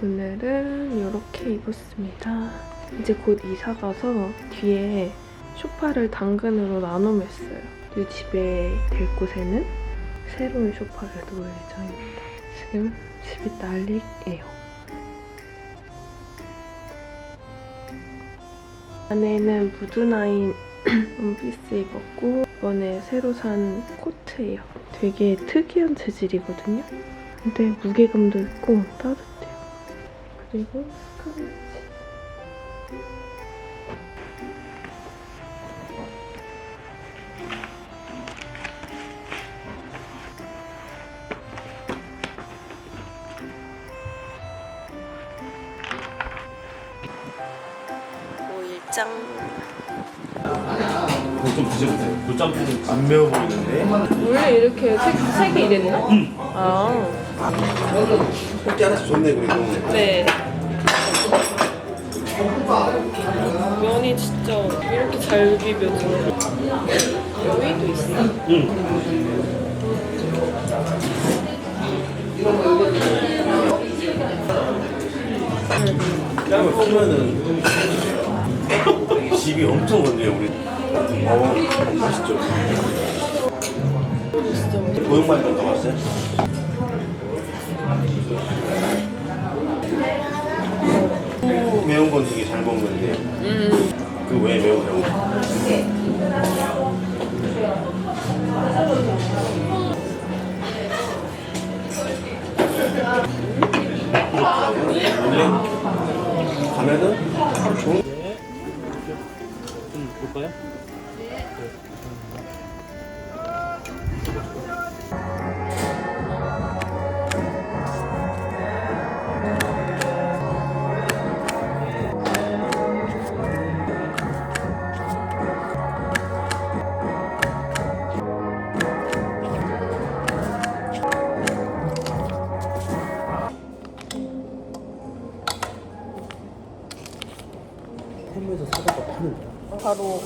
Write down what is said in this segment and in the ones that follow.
오늘은 이렇게 입었습니다. 이제 곧 이사 가서 뒤에 소파를 당근으로 나눠 맸어요. 이 집에 될 곳에는 새로운 소파를 놓을 예정입니다. 지금 집이 난리예요. 안에는 무드나인 원피스 입었고 이번에 새로 산 코트예요. 되게 특이한 재질이거든요. 근데 무게감도 있고 따뜻해요. 그리고 스카르트. 일장. 좀 드셔보세요. 굴짬뽕 안 매워 보이는데? 원래 이렇게 색이 이랬나? 응. 아. 속지 하나씩 좋네 그리고. 네. 면이 진짜 이렇게 잘 비벼져. 여기도 있어. 응. 짱을 쓰면은 집이 엄청 건조해요 우리. 맛있죠? 고용만 좀 담았어요? 매운 건 되게 잘 먹는데 그 왜 매운 거? 원래 가면은 하루 종일 좀 볼까요? 홈에서 사다가 파는 바로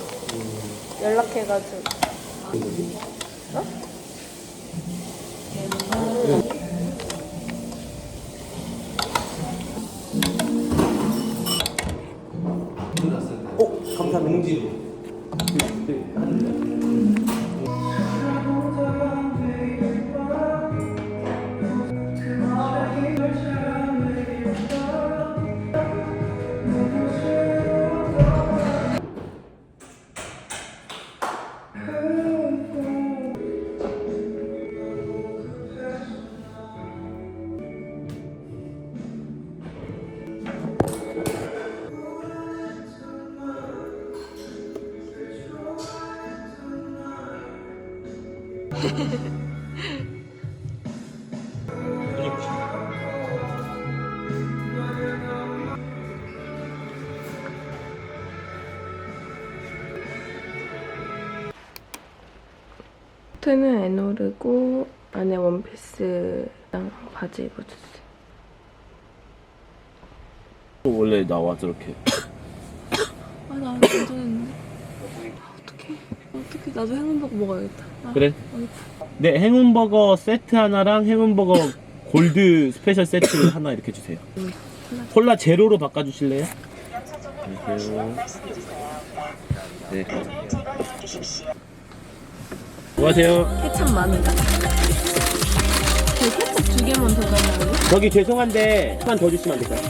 연락해가지고. 어? 감사합니다. 코트는 에노르고 안에 원피스랑 바지 입어줬어요. 원래 나와 저렇게. 아, 나 안 괜찮은데. 어떡해. 나도 행운버거 먹어야겠다. 아, 그래? 어렵다. 네, 행운버거 세트 하나랑 행운버거 골드 스페셜 세트 하나 이렇게 주세요. 콜라 제로로 바꿔주실래요? 안녕하세요. 네. 안녕하세요. 케찹 많은가? 저 케찹 2개만 더 달라고요? 저기 죄송한데 한번 더 주시면 안 될까요?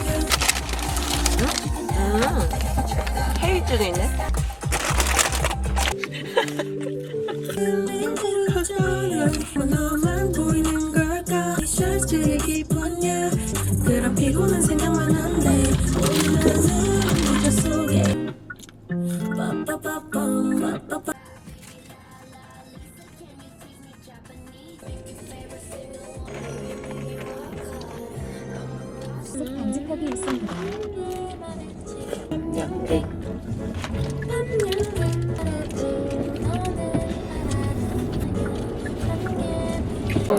헤이즐이 있네. 그런 피곤한 생각만 한데 오늘은 저 속에 반지법이 있습니다.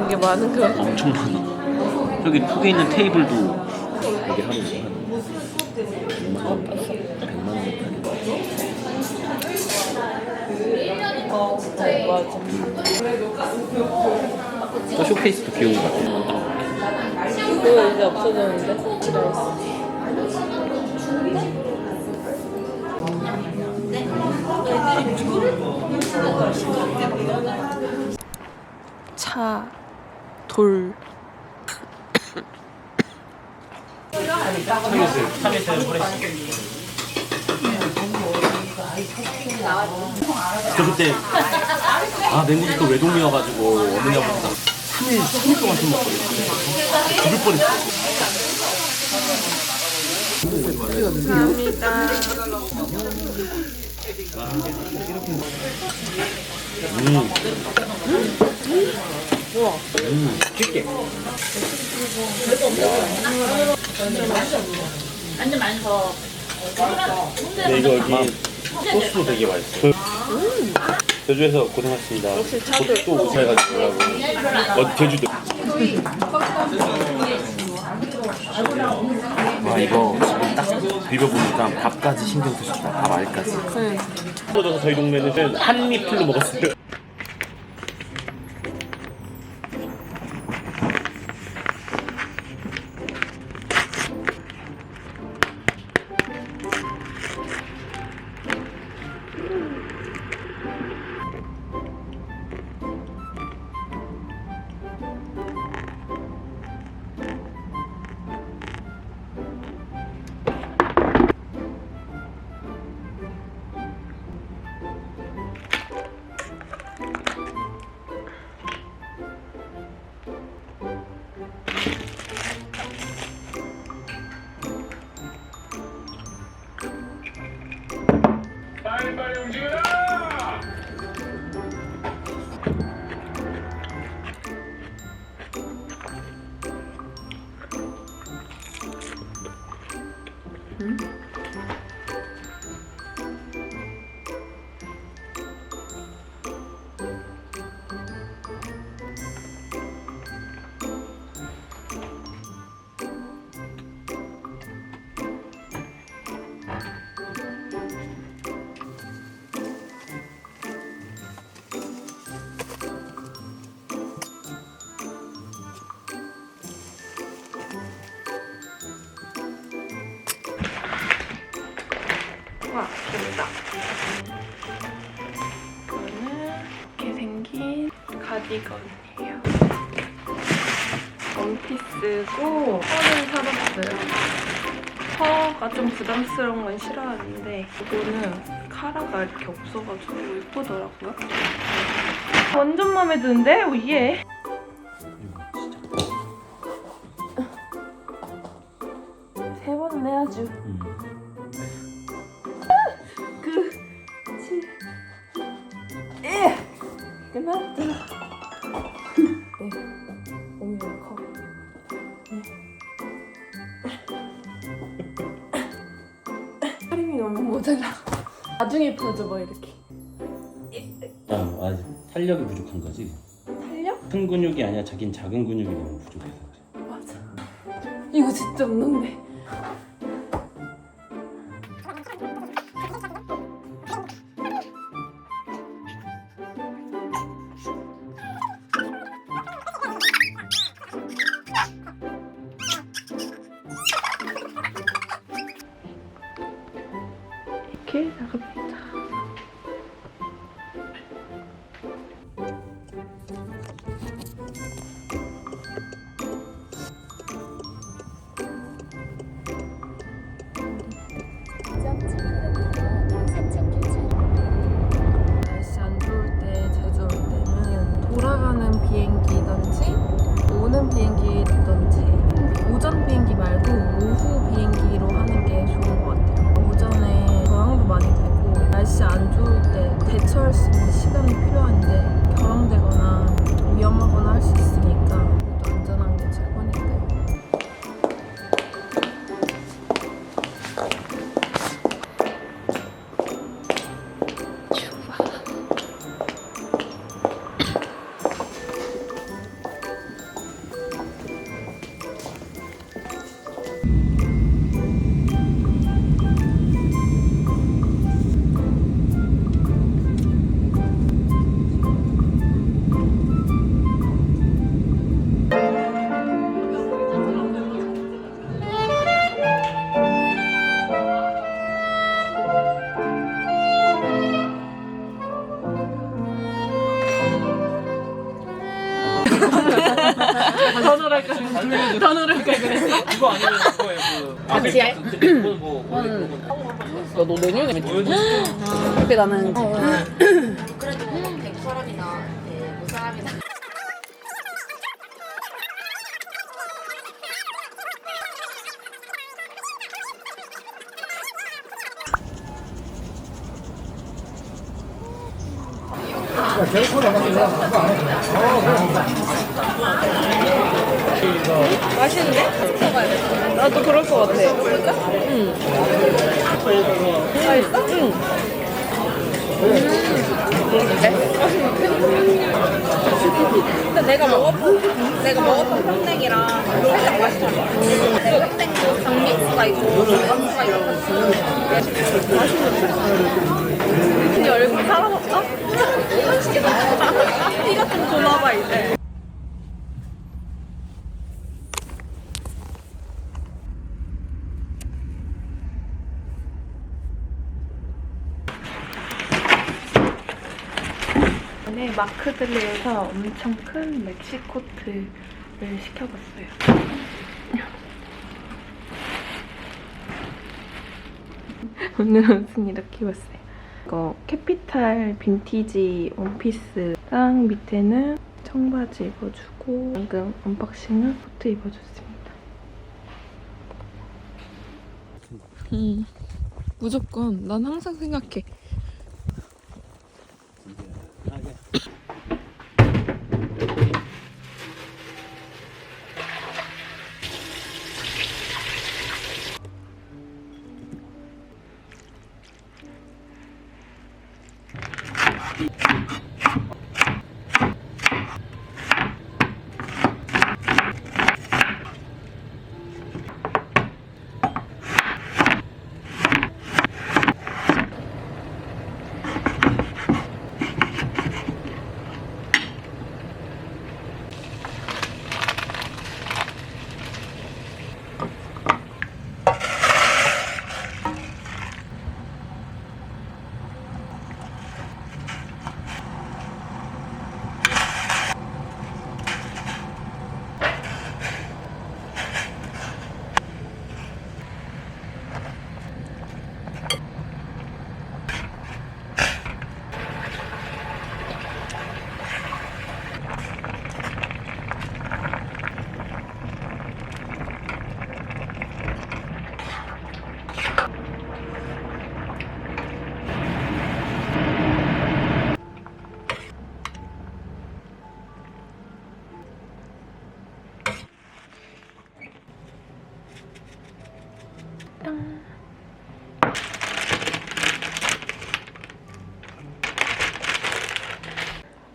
이게 많은 거 같아. 엄청 많아. 저기 톡에 있는 테이블도 여기 하는 거 한 100만 원, 100만 원 진짜 맞아. 저 쇼케이스도 귀여운 것 같아. 그거 이제 없어졌는데? 지나갔어. 차, 돌. 참이슬 프레시. 저 그때 맹구니까 외동이어가지고 어머니하고 3일 동안 술 먹거든요. 죽을 뻔했어. 감사합니다. 우와. 쉽게. 완전 맛있어. 네, 이거 여기 소스도 되게 맛있어. 제주에서 고생하셨습니다. 역시 차들. 또 고생해가지고 오라고. 제주도. 와 이거 지금 딱 비벼보니까 밥까지 신경 쓰셨다. 밥 알까지. 떨어져서 저희 동네는 한 입틀로 먹었어요. 와, 됐다. 이거는 이렇게 생긴 가디건이에요. 원피스고 펄을 사봤어요. 펄가 좀 부담스러운 건 싫어하는데 이거는 카라가 이렇게 없어가지고 예쁘더라고요. 완전 마음에 드는데? 오예! 세 번은 해야죠. 끝났다. 네, 엄청 커. 살림이 너무 모자라. 나중에 펴줘봐 이렇게. 아직 탄력이 부족한 거지. 탄력? 큰 근육이 아니라 자긴 작은 근육이 너무 부족해서 그래. 맞아. 이거 진짜 없는데. 이렇게 나갑니다. 날씨 안 좋을 때, 제주 올 때는 돌아가는 비행기든지 오는 비행기든지 오전 비행기 말고 오후 비행기로 하는 게 좋은 것 같아요. 오전에 저항도 많이 되고 더 누를 걸 그랬어? 이거 아니면 그거예요. 같이 해? 그건 뭐 너 내년에 근데 나는 맛있는데? 나도 그럴 것 같아. 응. 맛있어? 응. 근데 내가 먹었던 평냉이랑 살짝 맛이 달라. 평냉도 장믹스가 있고 장믹스가 있고 맛있는데. 네 얼굴 살아봤다? 피가 좀 도나봐 이제. 이번에 마크들리에서 엄청 큰 멕시코트를 시켜봤어요. 오늘은 옷은 이렇게 입었어요. 이거 캐피탈 빈티지 원피스랑 밑에는 청바지 입어주고 방금 언박싱은 코트 입어줬습니다. 무조건 난 항상 생각해.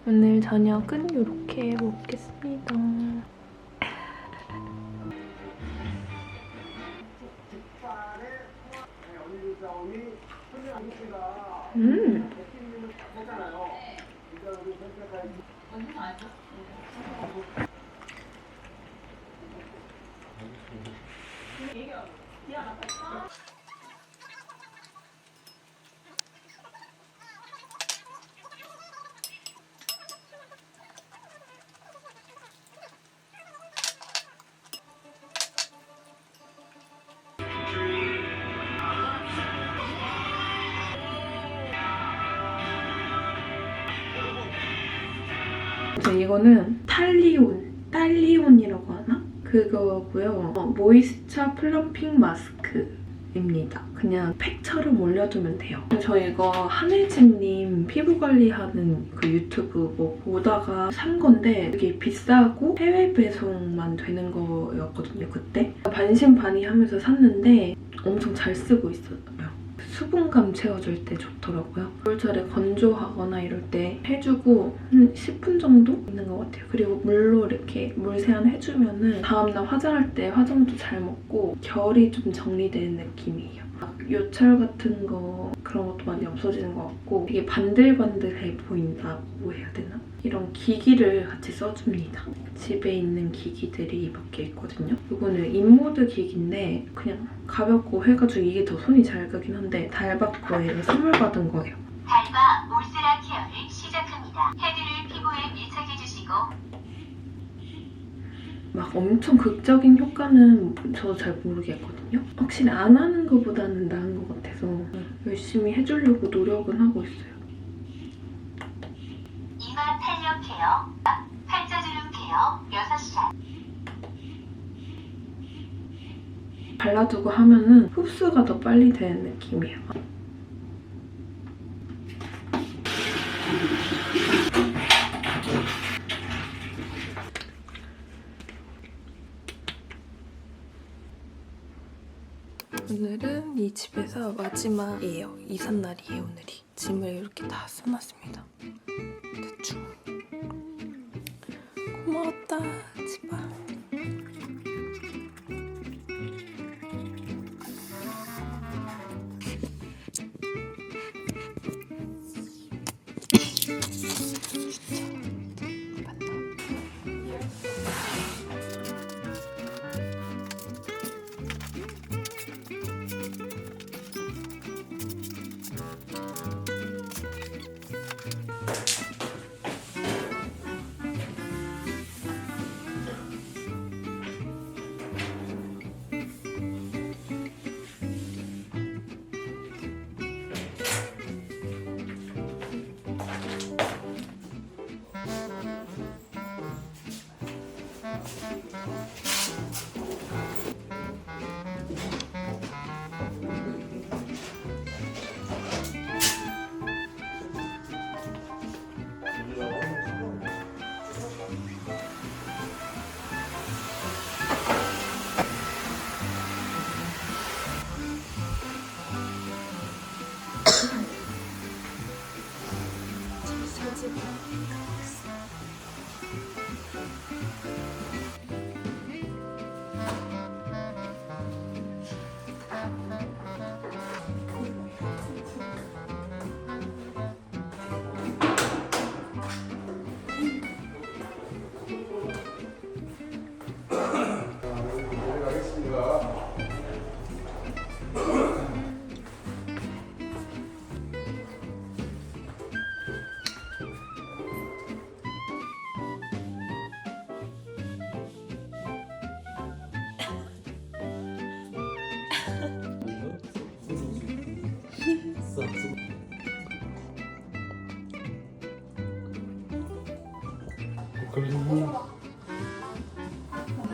오늘 저녁은 이렇게 먹겠습니다. 이거는 딸리온이라고 하나? 그거고요. 모이스처 플럼핑 마스크입니다. 그냥 팩처럼 올려두면 돼요. 저 이거 한혜진님 피부 관리하는 그 유튜브 뭐 보다가 산 건데 되게 비싸고 해외 배송만 되는 거였거든요, 그때. 반신반의하면서 샀는데 엄청 잘 쓰고 있어요. 수분감 채워줄 때 좋더라고요. 겨울철에 건조하거나 이럴 때 해주고 한 10분 정도 있는 것 같아요. 그리고 물로 이렇게 물 세안해주면은 다음날 화장할 때 화장도 잘 먹고 결이 좀 정리되는 느낌이에요. 요철 같은 거 그런 것도 많이 없어지는 것 같고 되게 반들반들해 보인다고 해야 되나? 이런 기기를 같이 써줍니다. 집에 있는 기기들이 이 밖에 있거든요. 이거는 인모드 기기인데 그냥 가볍고 해가지고 이게 더 손이 잘 가긴 한데 달바 거예요. 선물 받은 거예요. 달바 몰세라 케어를 시작합니다. 헤드를 피부에 밀착해주시고 막 엄청 극적인 효과는 저도 잘 모르겠거든요. 확실히 안 하는 것보다는 나은 것 같아서 열심히 해주려고 노력은 하고 있어요. 이마 탄력 케어, 팔자주름 케어 6샷. 발라주고 하면은 흡수가 더 빨리 되는 느낌이에요. 오늘은 이 집에서 마지막이에요. 이삿날이에요, 오늘이. 짐을 이렇게 다 써놨습니다. 대충. 고마웠다, 집아.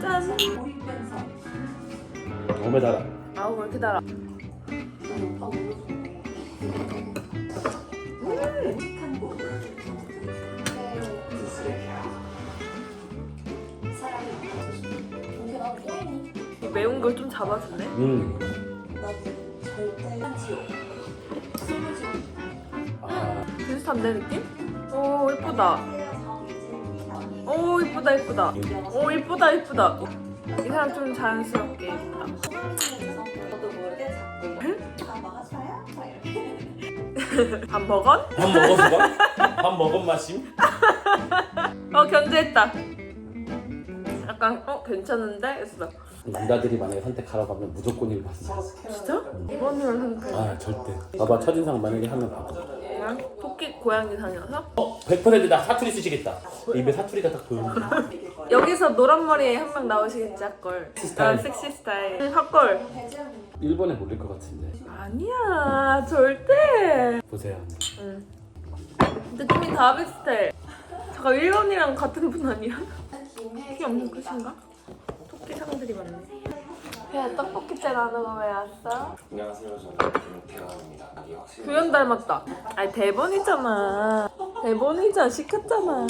짠! 몸에 달아. 아우, 왜 이렇게 달아? 매운 걸 좀 잡아주네. 비슷한데 느낌? 오 예쁘다. 오 이쁘다 이쁘다. 오 이쁘다 이쁘다. 이 사람 좀 자연스럽게 예쁘다. 밥 먹었? 밥 먹었어? 밥 먹은 맛임? 견제했다. 약간 괜찮은데? 했어. 남자들이 만약에 선택하라고 하면 무조건 1번. 진짜? 이번이면 선택. 아 절대. 봐봐 첫인상 만약에 하면 봐봐. 그냥 토끼 고양이 다녀서 100%나 사투리 쓰시겠다. 입에 사투리가 딱 보이는데. 여기서 노란 머리에 한 명 나오시겠지 할 스타일. 섹시 스타일. 할 일본에 몰릴 것 같은데. 아니야 절대. 보세요. 느낌이 다 비슷해. 잠깐 일본이랑 같은 분 아니야? 티 없는 끝인가? 토끼 상들이 많네. 야 떡볶이째 나누고 왜 왔어? 안녕하세요. 저는 김태환입니다. 여기 확실히 구현 닮았다. 아니 대본이잖아. 대본이잖아. 시켰잖아.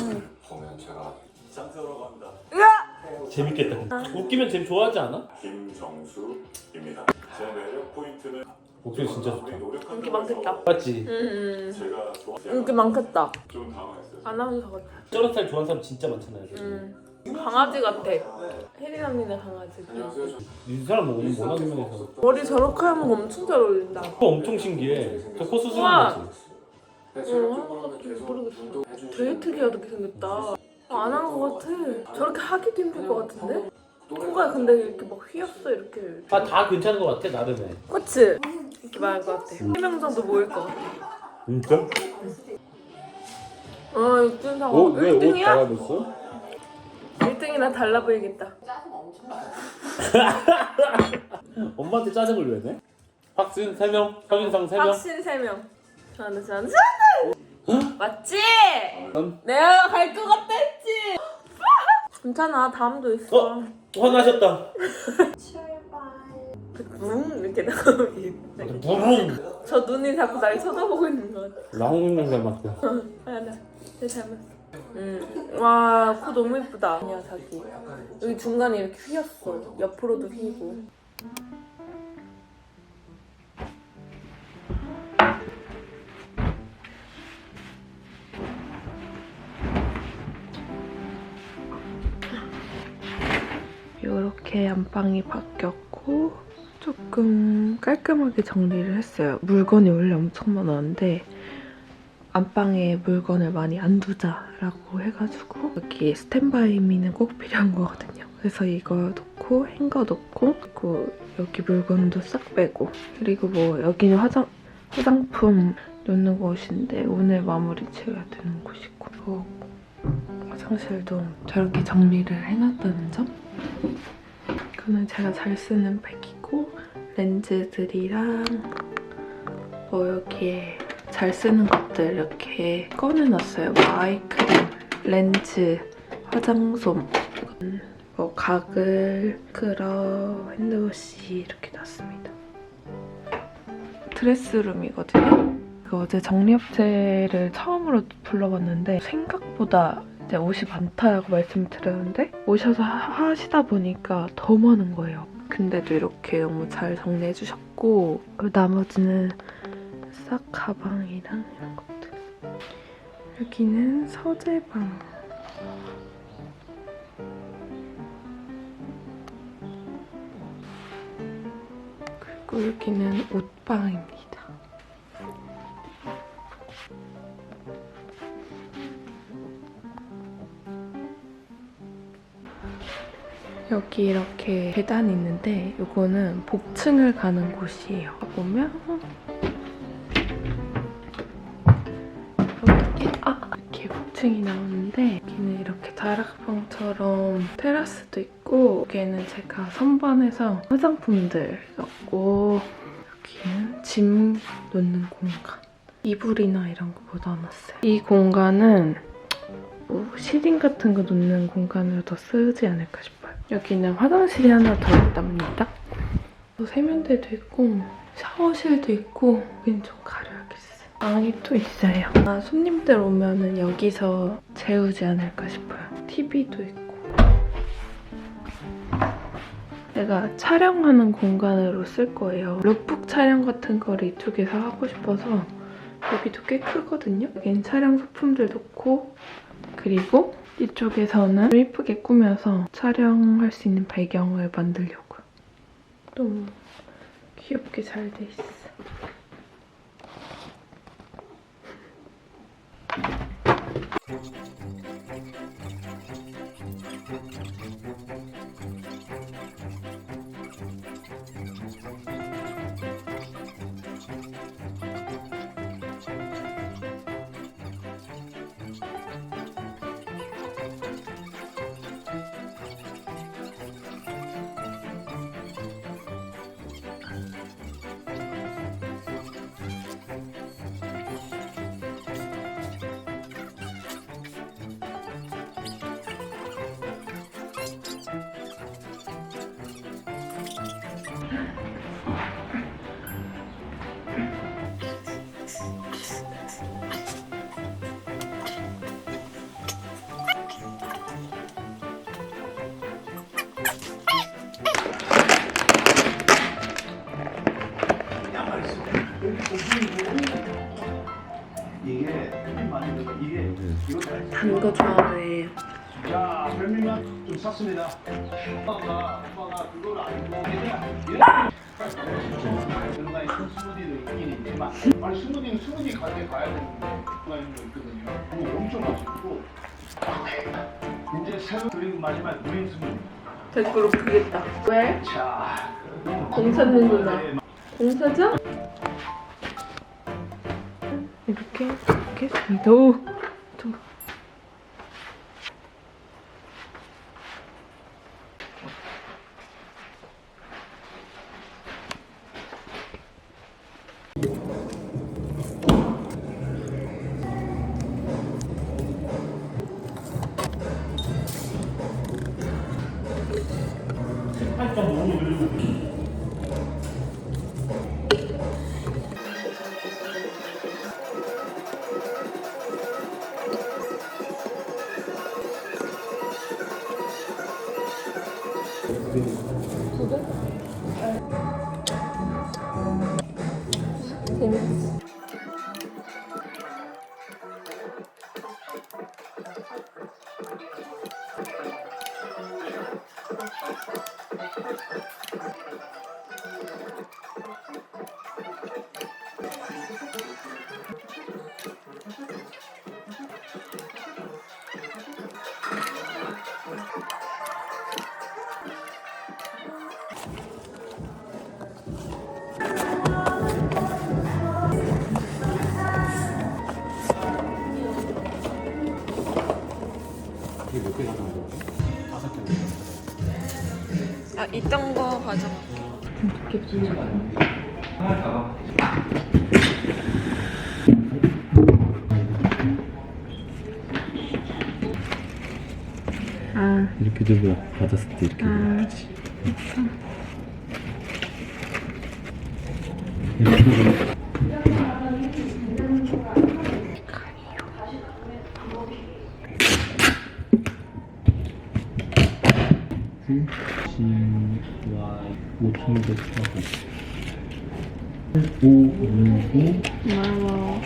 보면 제가 장세호라고 합니다. 으아! 재밌겠다. 웃기면 잼 좋아하지 않아? 김정수입니다. 제 매력 포인트는 목소리 진짜 좋다. 인기 많겠다. 맞지? 제가 좋아하는 인기 많겠다. 좀 당황했어요. 아나운서 같아. 저런 스타일 좋아하는 사람 진짜 많잖아요. 강아지 같아. 혜린 언니네 강아지. 이 사람 뭐 워낙 유명해서. 머리 저렇게 하면 엄청 잘 어울린다. 그거 엄청 신기해. 저 코 수술한 우와. 거지. 모르겠어. 되게 특이하게 생겼다. 안 한 거 같아. 저렇게 하기도 힘들 것 같은데? 코가 근데 이렇게 막 휘었어 이렇게. 아, 다 괜찮은 것 같아, 나름에. 그치? 이렇게 말할 것 같아. 3명 정도 모일 것 같아. 진짜? 육준상어 1등이야? 갈아줬어? 1등이나 달라 보이겠다. 엄마한테 짜증을 왜 내? 확신 3명, 현인상 3명. 확신 3명. 저는 맞지? 내가 갈 것 같다 했지. 괜찮아, 다음도 있어. 화나셨다. 이렇게 나오고. 저 눈이 자꾸 날 쳐다보고 있는 것 같아. 라홍인랑 닮았어. 하나, 내 닮았어. 와, 코 너무 예쁘다. 아니야, 자기. 여기 중간에 이렇게 휘었어. 옆으로도 휘고. 이렇게 안방이 바뀌었고 조금 깔끔하게 정리를 했어요. 물건이 원래 엄청 많았는데 안방에 물건을 많이 안 두자라고 해가지고 여기 스탠바이미는 꼭 필요한 거거든요. 그래서 이거 놓고 행거 놓고 그리고 여기 물건도 싹 빼고 그리고 뭐 여기는 화장품 놓는 곳인데 오늘 마무리 지어야 되는 곳이고 화장실도 저렇게 정리를 해놨다는 점. 이거는 제가 잘 쓰는 백이고 렌즈들이랑 뭐 여기에 잘 쓰는 것들 이렇게 꺼내놨어요. 뭐 아이크림, 렌즈, 화장솜, 뭐 가글, 스크럽, 핸드워시 이렇게 놨습니다. 드레스룸이거든요. 어제 정리업체를 처음으로 불러봤는데 생각보다 이제 옷이 많다고 말씀을 드렸는데 오셔서 하시다 보니까 더 많은 거예요. 근데도 이렇게 너무 잘 정리해주셨고 나머지는 싹 가방이랑 이런 것들. 여기는 서재방. 그리고 여기는 옷방입니다. 여기 이렇게 계단이 있는데 이거는 복층을 가는 곳이에요. 보면 이렇게 복층이 나오는데 여기는 이렇게 다락방처럼 테라스도 있고 여기에는 제가 선반해서 화장품들 넣고 여기는 짐 놓는 공간. 이불이나 이런 거 뭐 넣어놨어요. 이 공간은 뭐 시딩 같은 거 놓는 공간으로 더 쓰지 않을까 싶어요. 여기는 화장실이 하나 더 있답니다. 세면대도 있고 샤워실도 있고 여기는 좀 가려야겠어요. 방이 또 있어요. 손님들 오면은 여기서 재우지 않을까 싶어요. TV도 있고 제가 촬영하는 공간으로 쓸 거예요. 룩북 촬영 같은 거를 이쪽에서 하고 싶어서 여기도 꽤 크거든요. 여기는 촬영 소품들 놓고 그리고 이쪽에서는 예쁘게 꾸며서 촬영할 수 있는 배경을 만들려고요. 너무 귀엽게 잘 돼 있어. 단 거 좋아해요. 자, 별미만 좀 쌌습니다. 오빠가 그걸 알고 들어가 있는 스무디도 있긴 있지만 아니 스무디 가게 가야 되는데 들어가 있는 거 있거든요. 그거 엄청 맛있고 이제 새로 그리고 마지막 그린 스무디. 댓글 웃기겠다. 왜? 자, 공사는구나. 공사죠? 이렇게 했습니다. 오! 이게 몇 개 가져온 거지? 5개. 아, 있던 거 가져갈게. 어떻게 부르냐? 아, 이렇게 들고 받았을 때 이렇게 아, 고마워.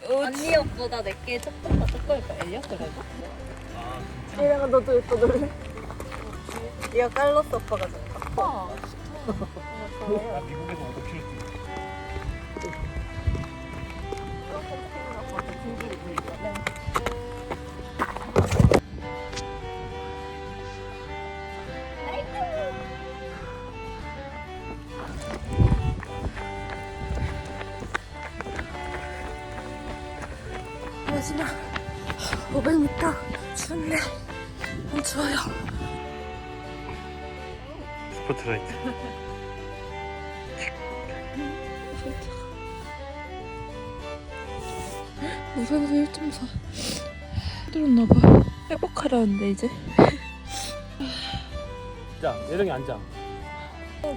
언니 옷보다 내게 조금 더 두꺼울걸요? 그래도? 얘랑 너도 예뻐 노래. 얘가 깔로스 오빠가 좋다. 미국에서 얻어 키울 수 있어. 마지막 500m 추운데 안 추워요. 스포트라이트. 무서워서 1.4 힘들었나봐. 회복하라는데 이제. 자, 예정이 앉아.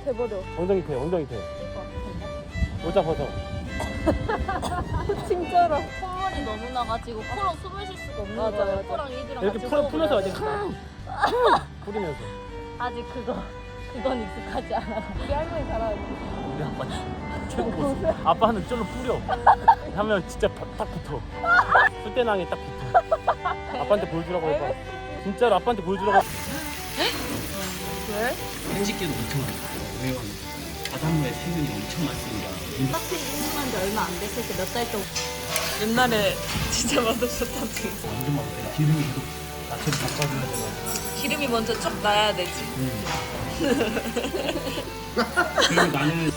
돼버려. 엉덩이 대, 엉덩이 대. 모자 벗어. 진짜로. 콧물이 너무 나가지고 코로 숨을 쉴 수가 없는 맞아, 거예요. 맞아. 코랑 입이랑 이렇게 같이 풀어서 호흡을 이렇게 해야 뿌리면서. 아직 그건 익숙하지 않아. 우리 할머니 잘하는데. 우리 아빠 최고 보스. 아빠는 쫄로 뿌려. 하면 진짜 딱 붙어. 숫대낭에 딱 붙어. 아빠한테 보여주라고 해봐. 진짜로 아빠한테 보여주라고. 왜? 편집기는 엄청 많아요. 왜냐면 바닷물에 세균이 엄청 많습니다. 하필 입문한 지 얼마 안 됐을 때 몇 달 동안. 옛날에 진짜 맛없었다지. 완전 막 기름이 계속 나처럼 바꿔주는 거잖아. 기름이 먼저 쭉 나야 되지. 그리고 나는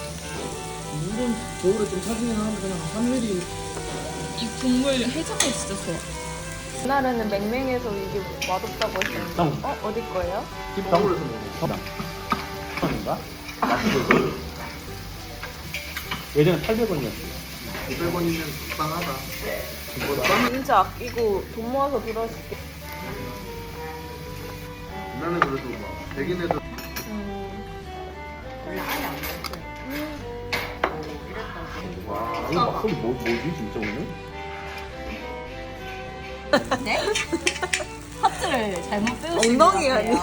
물은 겨울에 좀 차지긴 하는데 그냥 3mm 이 국물 해장이 진짜 좋아. 옛날에는 맹맹해서 이게 맛없다고 했었는데. 어디 거예요? 서울에서 먹어. 인가 예전에 800원이었어. 500원이면 적당하다. 진짜 아끼고 돈 모아서 들어줄게. 옛날에 그래도 막 백인애들 와, 이거 막걸리 뭐지 진짜 오늘? 네? 하트를 잘못 배우신 엉덩이 것 같아요.